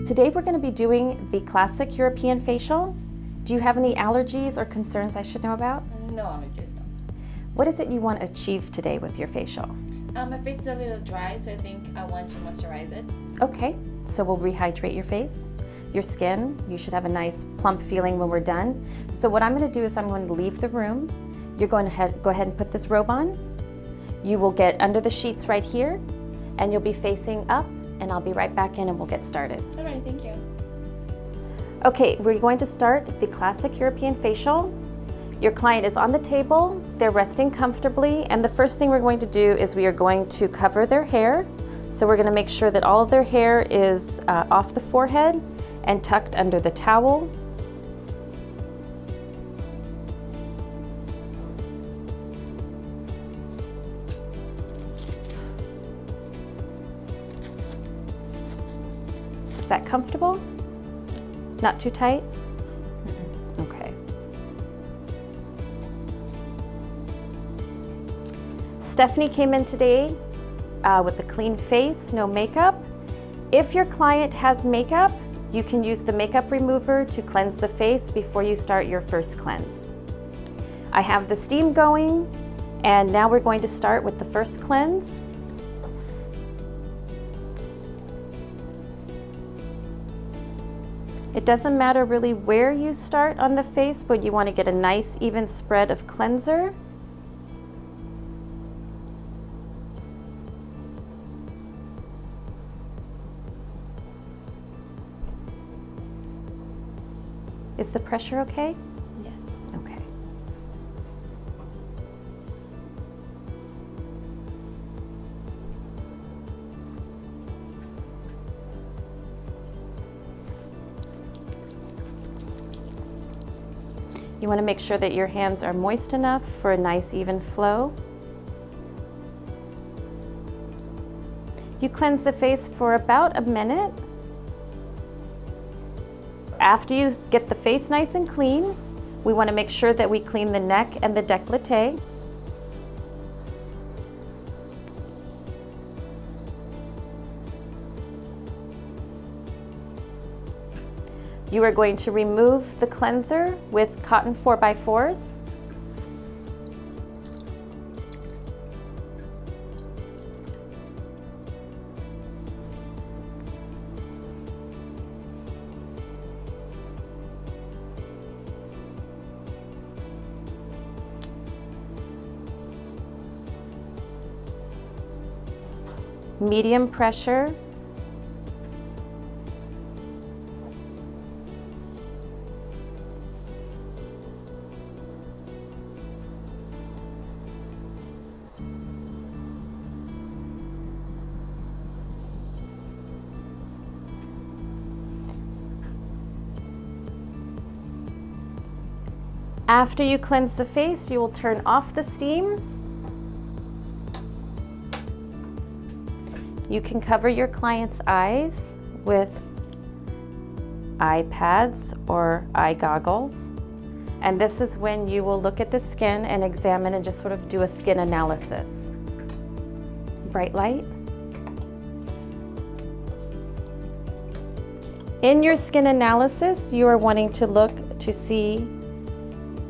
Today we're going to be doing the classic European facial. Do you have any allergies or concerns I should know about? No allergies. No. What is it you want to achieve today with your facial? My face is a little dry, so I think I want to moisturize it. Okay, so we'll rehydrate your face. Your skin, you should have a nice plump feeling when we're done. So what I'm going to do is I'm going to leave the room. You're going to go ahead and put this robe on. You will get under the sheets right here, and you'll be facing up, and I'll be right back in and we'll get started. All right, thank you. Okay, we're going to start the classic European facial. Your client is on the table, they're resting comfortably, and the first thing we're going to do is we are going to cover their hair. So we're going to make sure that all of their hair is off the forehead and tucked under the towel. Is that comfortable? Not too tight? Okay. Stephanie came in today with a clean face, no makeup. If your client has makeup, you can use the makeup remover to cleanse the face before you start your first cleanse. I have the steam going, and now we're going to start with the first cleanse. It doesn't matter really where you start on the face, but you want to get a nice even spread of cleanser. Is the pressure okay? Yes. Okay. You want to make sure that your hands are moist enough for a nice even flow. You cleanse the face for about a minute. After you get the face nice and clean, we want to make sure that we clean the neck and the décolleté. You are going to remove the cleanser with cotton 4x4s. Medium pressure. After you cleanse the face, you will turn off the steam. You can cover your client's eyes with eye pads or eye goggles. And this is when you will look at the skin and examine and just sort of do a skin analysis. Bright light. In your skin analysis, you are wanting to look to see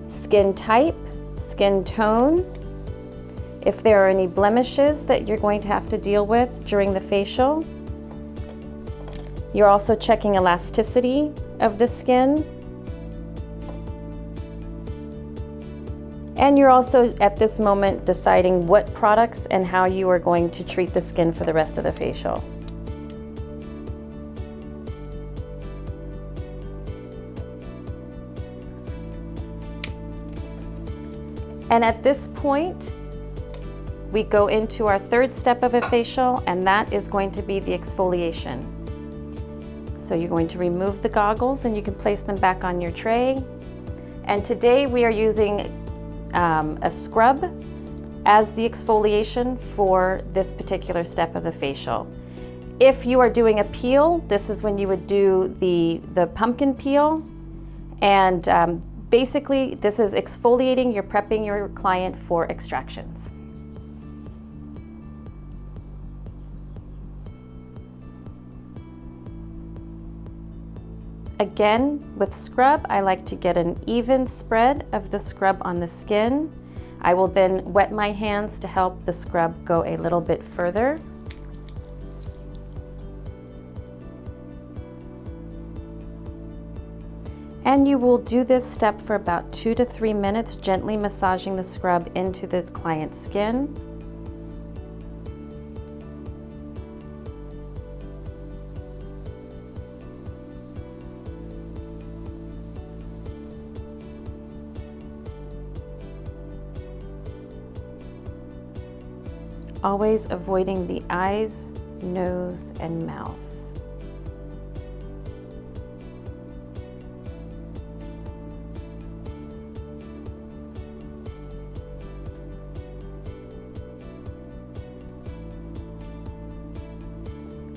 skin type, skin tone, if there are any blemishes that you're going to have to deal with during the facial. You're also checking elasticity of the skin. And you're also at this moment deciding what products and how you are going to treat the skin for the rest of the facial. And at this point, we go into our third step of a facial, and that is going to be the exfoliation. So you're going to remove the goggles and you can place them back on your tray. And today we are using a scrub as the exfoliation for this particular step of the facial. If you are doing a peel, this is when you would do the pumpkin peel. And basically, this is exfoliating, you're prepping your client for extractions. Again, with scrub, I like to get an even spread of the scrub on the skin. I will then wet my hands to help the scrub go a little bit further. And you will do this step for about 2 to 3 minutes, gently massaging the scrub into the client's skin. Always avoiding the eyes, nose, and mouth.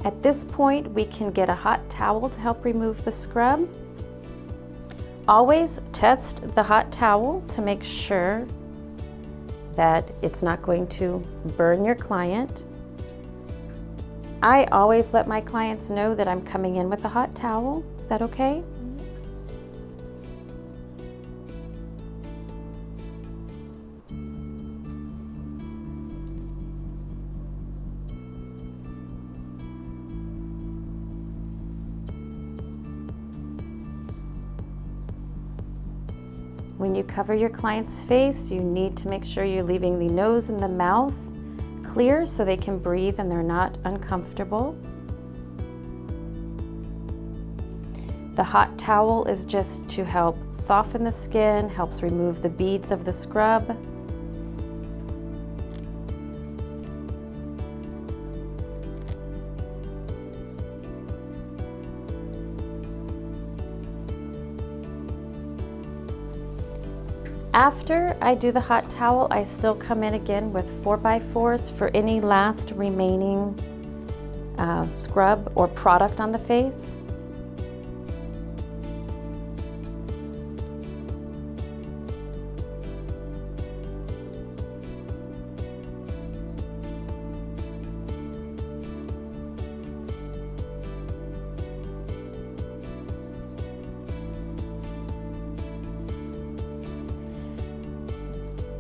At this point, we can get a hot towel to help remove the scrub. Always test the hot towel to make sure that it's not going to burn your client. I always let my clients know that I'm coming in with a hot towel. Is that okay? When you cover your client's face, you need to make sure you're leaving the nose and the mouth clear so they can breathe and they're not uncomfortable. The hot towel is just to help soften the skin, helps remove the beads of the scrub. After I do the hot towel, I still come in again with 4x4s for any last remaining scrub or product on the face.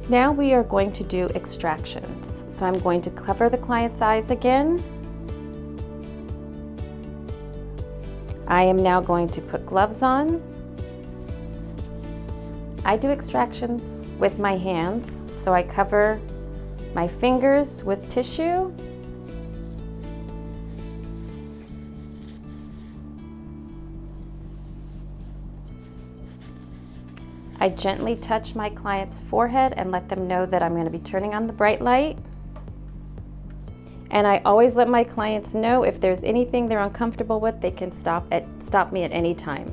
Now we are going to do extractions. So I'm going to cover the client's eyes again. I am now going to put gloves on. I do extractions with my hands, so I cover my fingers with tissue. I gently touch my client's forehead and let them know that I'm going to be turning on the bright light. And I always let my clients know if there's anything they're uncomfortable with, they can stop me at any time.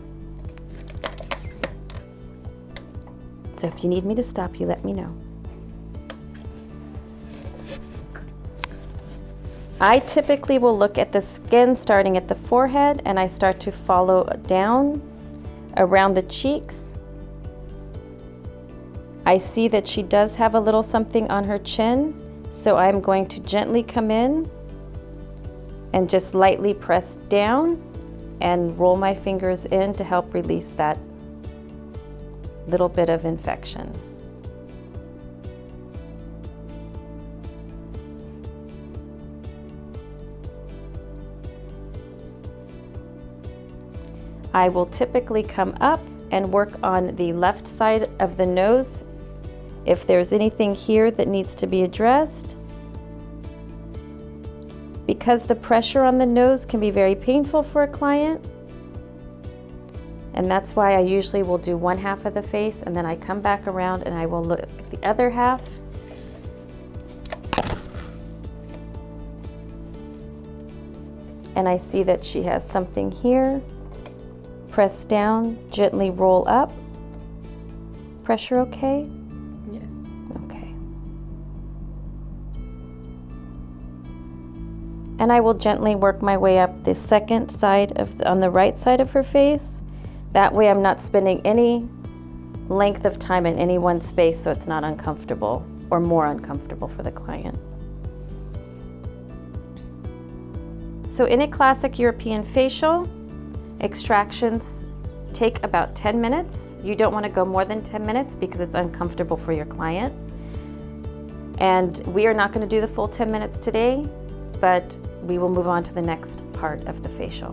So if you need me to stop you, let me know. I typically will look at the skin starting at the forehead, and I start to follow down around the cheeks. I see that she does have a little something on her chin, so I'm going to gently come in and just lightly press down and roll my fingers in to help release that little bit of infection. I will typically come up and work on the left side of the nose if there's anything here that needs to be addressed. Because the pressure on the nose can be very painful for a client, and that's why I usually will do one half of the face and then I come back around and I will look at the other half. And I see that she has something here. Press down, gently roll up. Pressure okay? Yes. Okay. And I will gently work my way up the second side on the right side of her face. That way I'm not spending any length of time in any one space so it's not uncomfortable or more uncomfortable for the client. So in a classic European facial, extractions take about 10 minutes. You don't want to go more than 10 minutes because it's uncomfortable for your client. And we are not going to do the full 10 minutes today, but we will move on to the next part of the facial.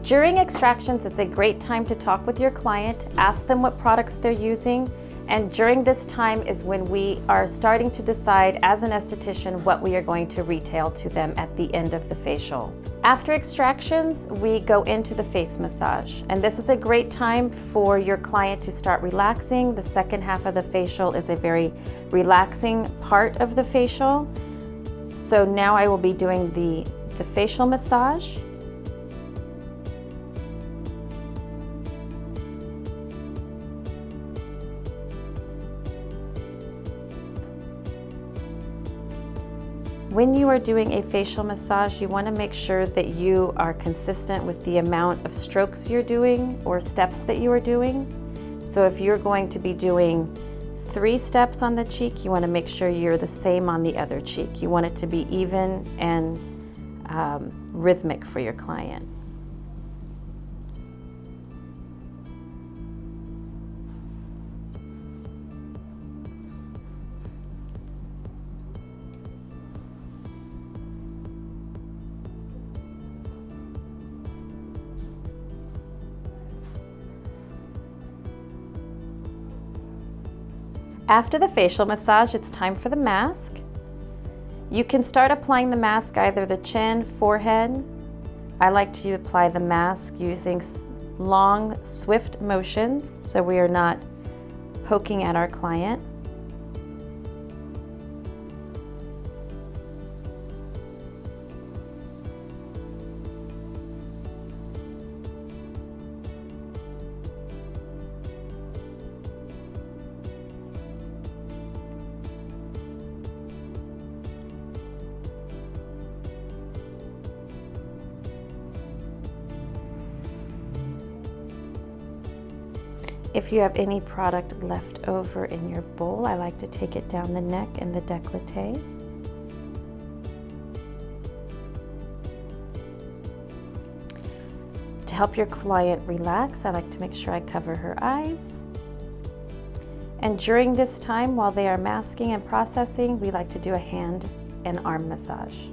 During extractions, it's a great time to talk with your client, ask them what products they're using, and during this time is when we are starting to decide as an esthetician what we are going to retail to them at the end of the facial. After extractions, we go into the face massage, and this is a great time for your client to start relaxing. The second half of the facial is a very relaxing part of the facial. So now I will be doing the facial massage. When you are doing a facial massage, you want to make sure that you are consistent with the amount of strokes you're doing or steps that you are doing. So if you're going to be doing 3 steps on the cheek, you want to make sure you're the same on the other cheek. You want it to be even and rhythmic for your client. After the facial massage, it's time for the mask. You can start applying the mask either the chin, forehead. I like to apply the mask using long, swift motions so we are not poking at our client. If you have any product left over in your bowl, I like to take it down the neck and the décolleté. To help your client relax, I like to make sure I cover her eyes. And during this time, while they are masking and processing, we like to do a hand and arm massage.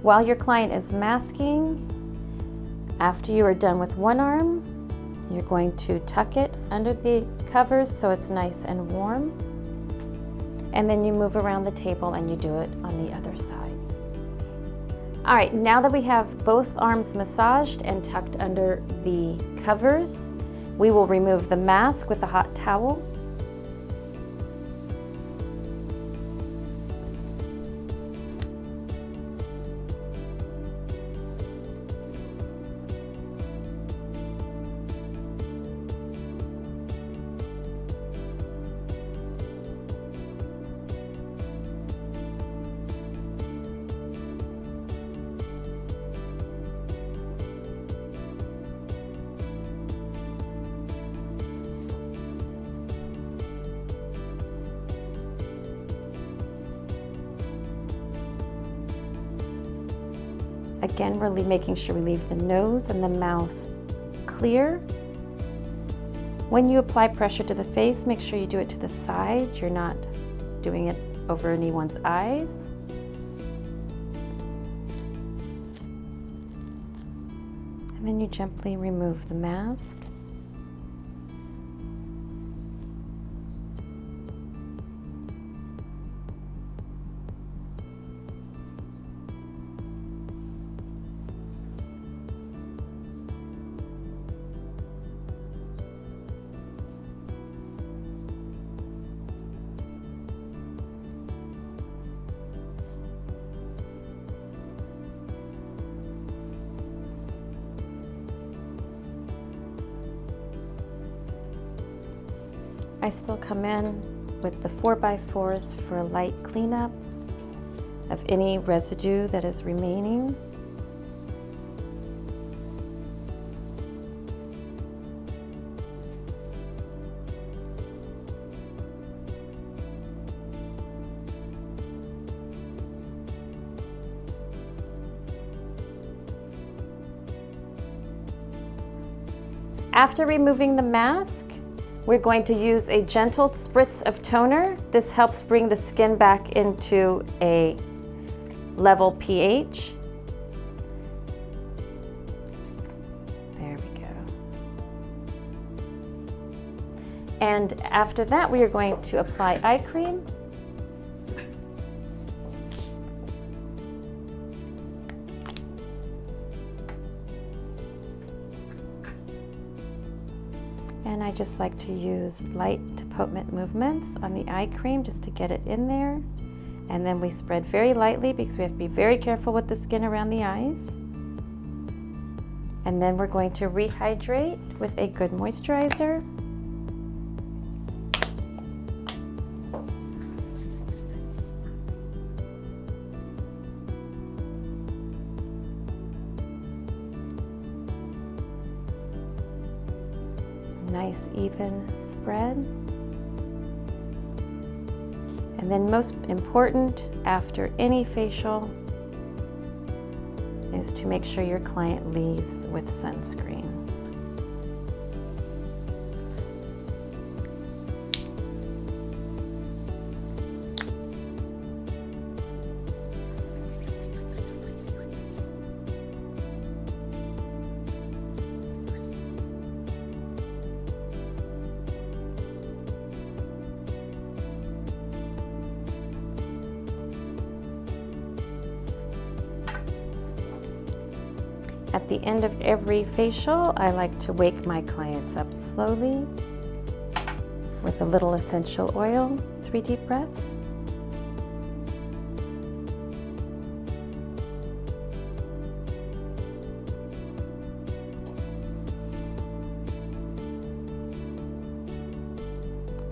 While your client is masking, after you are done with one arm, you're going to tuck it under the covers so it's nice and warm. And then you move around the table and you do it on the other side. All right, now that we have both arms massaged and tucked under the covers, we will remove the mask with a hot towel. Again, we're making sure we leave the nose and the mouth clear. When you apply pressure to the face, make sure you do it to the side. You're not doing it over anyone's eyes. And then you gently remove the mask. I still come in with the 4x4s for a light cleanup of any residue that is remaining. After removing the mask, we're going to use a gentle spritz of toner. This helps bring the skin back into a level pH. There we go. And after that, we are going to apply eye cream. And I just like to use light to potent movements on the eye cream just to get it in there. And then we spread very lightly because we have to be very careful with the skin around the eyes. And then we're going to rehydrate with a good moisturizer. Nice even spread. And then most important after any facial is to make sure your client leaves with sunscreen. At the end of every facial, I like to wake my clients up slowly with a little essential oil, 3 deep breaths.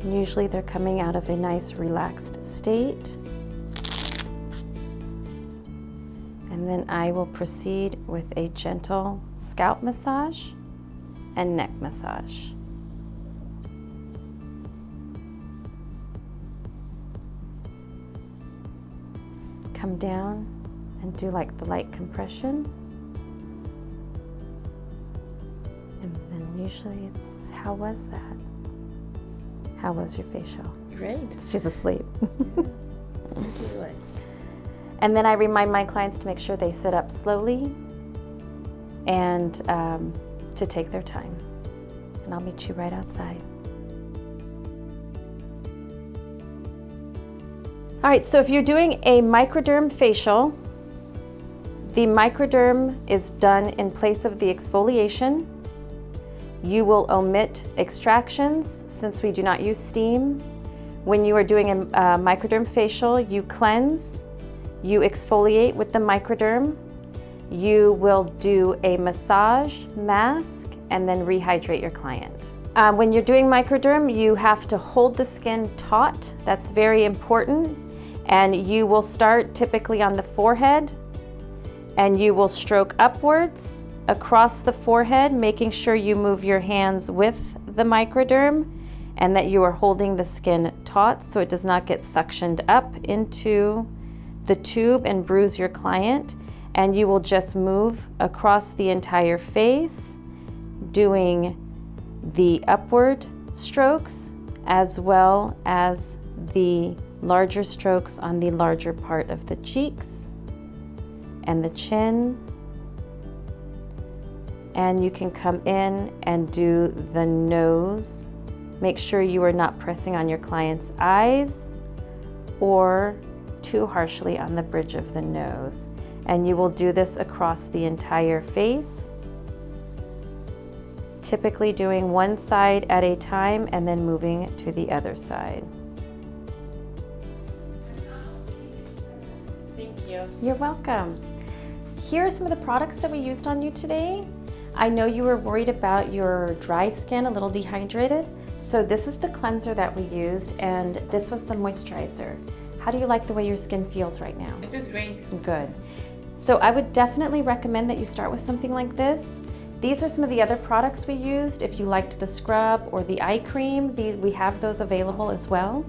Usually they're coming out of a nice relaxed state. And then I will proceed with a gentle scalp massage and neck massage. Come down and do like the light compression. And then usually it's, how was that? How was your facial? Great. She's asleep. Super light. And then I remind my clients to make sure they sit up slowly and to take their time. And I'll meet you right outside. All right, so if you're doing a microderm facial, the microderm is done in place of the exfoliation. You will omit extractions since we do not use steam. When you are doing a microderm facial, you cleanse. You exfoliate with the microderm. You will do a massage, mask, and then rehydrate your client. When you're doing microderm, you have to hold the skin taut. That's very important. And you will start typically on the forehead, and you will stroke upwards across the forehead, making sure you move your hands with the microderm and that you are holding the skin taut so it does not get suctioned up into the tube and bruise your client. And you will just move across the entire face, doing the upward strokes as well as the larger strokes on the larger part of the cheeks and the chin. And you can come in and do the nose. Make sure you are not pressing on your client's eyes or too harshly on the bridge of the nose. And you will do this across the entire face, typically doing one side at a time and then moving to the other side. Thank you. You're welcome. Here are some of the products that we used on you today. I know you were worried about your dry skin, a little dehydrated, So this is the cleanser that we used, and this was the moisturizer. How do you like the way your skin feels right now? It feels great. Good. So I would definitely recommend that you start with something like this. These are some of the other products we used. If you liked the scrub or the eye cream, we have those available as well.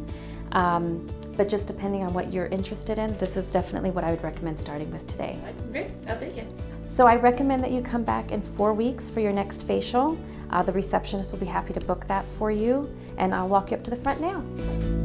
But just depending on what you're interested in, this is definitely what I would recommend starting with today. Great, I'll take it. So I recommend that you come back in 4 weeks for your next facial. The receptionist will be happy to book that for you, and I'll walk you up to the front now.